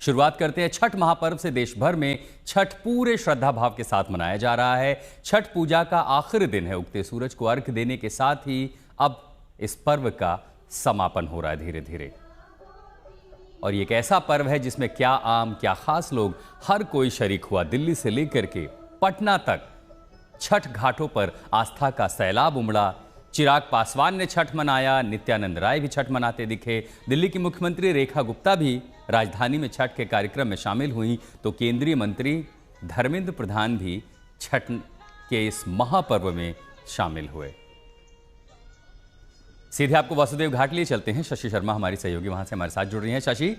शुरुआत करते हैं छठ महापर्व से। देश भर में छठ पूरे श्रद्धा भाव के साथ मनाया जा रहा है। छठ पूजा का आखिरी दिन है। उगते सूरज को अर्घ्य देने के साथ ही अब इस पर्व का समापन हो रहा है धीरे धीरे। और ये एक ऐसा पर्व है जिसमें क्या आम क्या खास लोग हर कोई शरीक हुआ। दिल्ली से लेकर के पटना तक छठ घाटों पर आस्था का सैलाब उमड़ा। चिराग पासवान ने छठ मनाया, नित्यानंद राय भी छठ मनाते दिखे। दिल्ली की मुख्यमंत्री रेखा गुप्ता भी राजधानी में छठ के कार्यक्रम में शामिल हुई, तो केंद्रीय मंत्री धर्मेंद्र प्रधान भी छठ के इस महापर्व में शामिल हुए। सीधे आपको वासुदेव घाट लिए चलते हैं। शशि शर्मा हमारी सहयोगी वहां से हमारे साथ जुड़ रही हैं। शशि,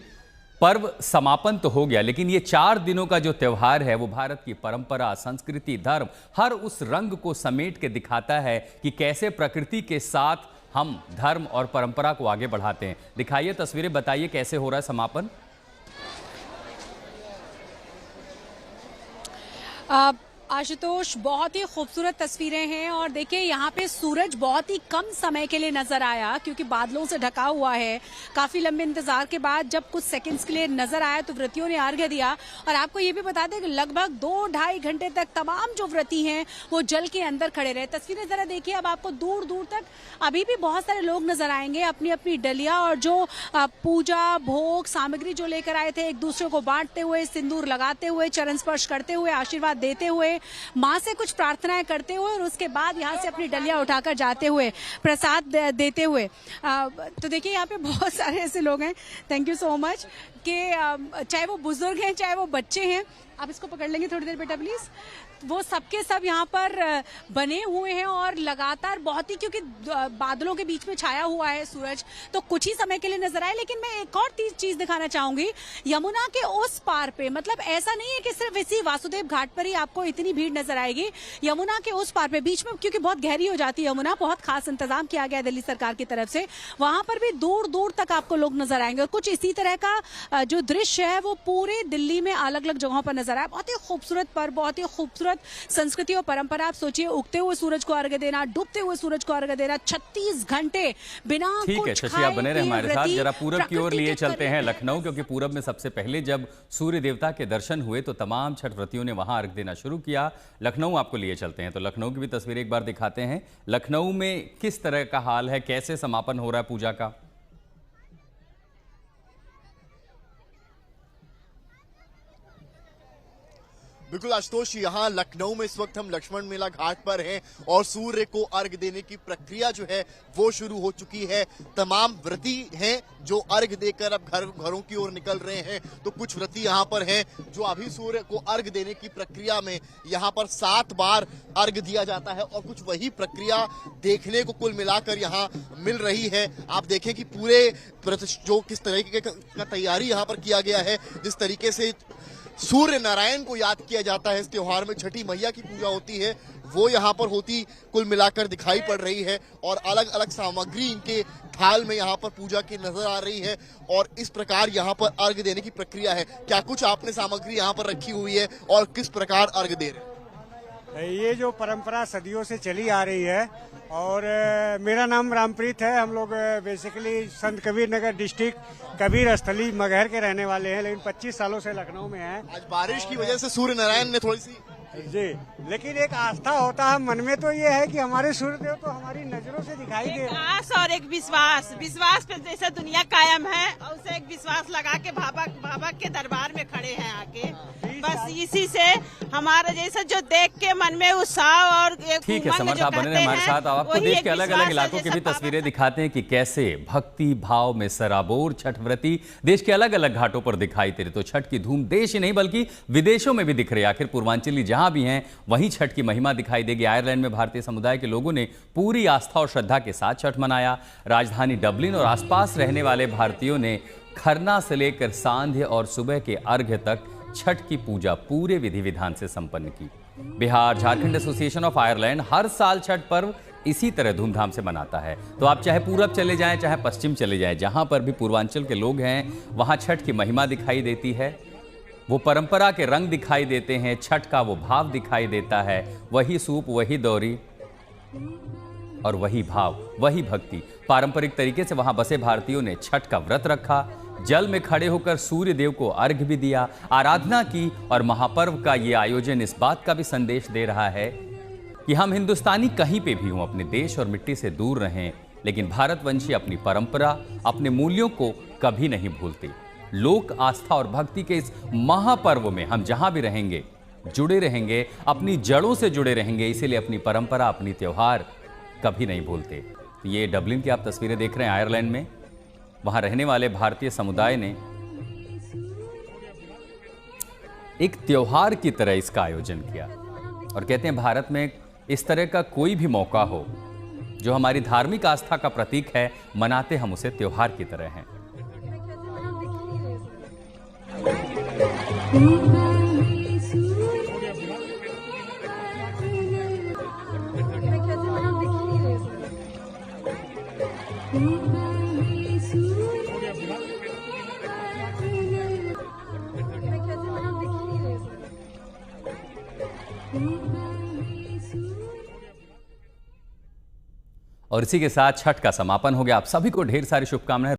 पर्व समापन तो हो गया, लेकिन ये 4 दिनों का जो त्योहार है वो भारत की परंपरा, संस्कृति, धर्म, हर उस रंग को समेट के दिखाता है कि कैसे प्रकृति के साथ हम धर्म और परंपरा को आगे बढ़ाते हैं। दिखाइए तस्वीरें, बताइए कैसे हो रहा है समापन। आशुतोष, बहुत ही खूबसूरत तस्वीरें हैं और देखिए यहाँ पे सूरज बहुत ही कम समय के लिए नजर आया क्योंकि बादलों से ढका हुआ है। काफी लंबे इंतजार के बाद जब कुछ सेकंड्स के लिए नजर आया तो व्रतियों ने अर्घ्य दिया। और आपको ये भी बता दें कि लगभग 2-2.5 घंटे तक तमाम जो व्रती हैं वो जल के अंदर खड़े रहे। तस्वीरें जरा देखिए, अब आपको दूर दूर तक अभी भी बहुत सारे लोग नजर आएंगे अपनी अपनी डलिया और जो पूजा भोग सामग्री जो लेकर आए थे, एक दूसरे को बांटते हुए, सिंदूर लगाते हुए, चरण स्पर्श करते हुए, आशीर्वाद देते हुए, मां से कुछ प्रार्थनाएं करते हुए और उसके बाद यहां से अपनी डलिया उठाकर जाते हुए, प्रसाद देते हुए। तो देखिए यहाँ पे बहुत सारे ऐसे लोग हैं, थैंक यू सो मच, कि चाहे वो बुजुर्ग हैं चाहे वो बच्चे हैं। आप इसको पकड़ लेंगे थोड़ी देर बेटा प्लीज। वो सबके सब यहाँ पर बने हुए हैं और लगातार बहुत ही, क्योंकि बादलों के बीच में छाया हुआ है सूरज, तो कुछ ही समय के लिए नजर आए। लेकिन मैं एक और चीज दिखाना चाहूंगी, यमुना के उस पार पे, मतलब ऐसा नहीं है कि सिर्फ इसी वासुदेव घाट पर ही आपको इतनी भीड़ नजर आएगी। यमुना के उस पार पे बीच में, क्योंकि बहुत गहरी हो जाती है यमुना, बहुत खास इंतजाम किया गया दिल्ली सरकार की तरफ से, वहां पर भी दूर दूर तक आपको लोग नजर आएंगे। और कुछ इसी तरह का जो दृश्य है वो पूरे दिल्ली में अलग अलग जगहों पर नजर आया। बहुत ही खूबसूरत पर्व, बहुत ही खूबसूरत संस्कृति और परंपरा। आप सोचिए, उगते हुए सूरज को अर्घ्य देना, डूबते हुए सूरज को अर्घ्य देना, 36 घंटे बिना ठीक है शशि, आप बने रहे हमारे साथ। जरा पूरब की ओर लिए चलते हैं, लखनऊ, क्योंकि पूरब में सबसे पहले जब सूर्य देवता के दर्शन हुए तो तमाम छठ व्रतियों ने वहां अर्घ्य देना शुरू किया। लखनऊ आपको लिए चलते हैं, तो लखनऊ की भी तस्वीर एक बार दिखाते हैं। लखनऊ में किस तरह का हाल है, कैसे समापन हो रहा है पूजा का? बिल्कुल आशुतोष, यहाँ लखनऊ में इस वक्त हम लक्ष्मण मेला घाट पर हैं और सूर्य को अर्घ्य देने की प्रक्रिया जो है वो शुरू हो चुकी है। तमाम व्रती हैं जो अर्घ्य देकर अब घरों की ओर निकल रहे हैं, तो कुछ व्रती यहाँ पर हैं जो अभी सूर्य को अर्घ्य देने की प्रक्रिया में यहाँ पर 7 बार अर्घ्य दिया जाता है और कुछ वही प्रक्रिया देखने को कुल मिलाकर यहाँ मिल रही है। आप देखें कि पूरे जो किस तरीके का तैयारी यहाँ पर किया गया है, जिस तरीके से सूर्य नारायण को याद किया जाता है इस त्योहार में, छठी मैया की पूजा होती है, वो यहाँ पर होती कुल मिलाकर दिखाई पड़ रही है। और अलग अलग सामग्री इनके थाल में यहाँ पर पूजा की नजर आ रही है और इस प्रकार यहाँ पर अर्घ्य देने की प्रक्रिया है। क्या कुछ आपने सामग्री यहाँ पर रखी हुई है और किस प्रकार अर्घ्य दे रहे हैं? ये जो परंपरा सदियों से चली आ रही है और मेरा नाम रामप्रीत है। हम लोग बेसिकली संत कबीर नगर डिस्ट्रिक्ट कबीर स्थली मगहर के रहने वाले हैं, लेकिन 25 सालों से लखनऊ में हैं। आज बारिश की वजह से सूर्य नारायण ने थोड़ी सी जी, लेकिन एक आस्था होता है मन में, तो ये है कि हमारे सूर्यदेव तो हमारी नजरों से दिखाई दे। एक आस और एक विश्वास पे जैसे दुनिया कायम है, और उसे एक विश्वास लगा के बाबा के दरबार में खड़े हैं आके। बस इसी से हमारे जैसे जो देख के मन में उत्साह और एक ठीक है समर्थ, आप बने रहे हमारे साथ। आपको देश के अलग अलग इलाकों की भी तस्वीरें दिखाते हैं कि कैसे भक्ति भाव में सराबोर छठ व्रती देश के अलग अलग घाटों पर दिखाई दे रहे। तो छठ की धूम देश ही नहीं बल्कि विदेशों में भी दिख रही है। आखिर पूर्वांचली जहां भी हैं वहीं छठ की महिमा दिखाई देगी। आयरलैंड में भारतीय समुदाय के लोगों ने पूरी आस्था और श्रद्धा के साथ छठ मनाया। राजधानी डबलिन और आसपास रहने वाले भारतीयों ने खरना से लेकर सांध्य और सुबह के अर्घ्य तक छठ की पूजा पूरे विधि विधान से संपन्न की। Bihar Jharkhand association of Ireland हर साल छठ पर्व इसी तरह धूमधाम से मनाता है। तो आप चाहे पूरब चले जाएं चाहे पश्चिम चले जाएं, जहां पर भी पूर्वांचल के लोग हैं वहां छठ की महिमा दिखाई देती है, वो परंपरा के रंग दिखाई देते हैं, छठ का वो भाव दिखाई देता है। वही सूप, वही दौरी और वही भाव, वही भक्ति। पारंपरिक तरीके से वहां बसे भारतीयों ने छठ का व्रत रखा। जल में खड़े होकर सूर्य देव को अर्घ्य भी दिया, आराधना की। और महापर्व का ये आयोजन इस बात का भी संदेश दे रहा है कि हम हिंदुस्तानी कहीं पे भी हों, अपने देश और मिट्टी से दूर रहें, लेकिन भारतवंशी अपनी परंपरा, अपने मूल्यों को कभी नहीं भूलते। लोक आस्था और भक्ति के इस महापर्व में हम जहां भी रहेंगे, जुड़े रहेंगे, अपनी जड़ों से जुड़े रहेंगे, इसीलिए अपनी परंपरा, अपनी त्योहार कभी नहीं भूलते। ये डबलिन की आप तस्वीरें देख रहे हैं आयरलैंड में। वहां रहने वाले भारतीय समुदाय ने एक त्योहार की तरह इसका आयोजन किया और कहते हैं भारत में इस तरह का कोई भी मौका हो जो हमारी धार्मिक आस्था का प्रतीक है, मनाते हम उसे त्योहार की तरह हैं। और इसी के साथ छठ का समापन हो गया। आप सभी को ढेर सारी शुभकामनाएं।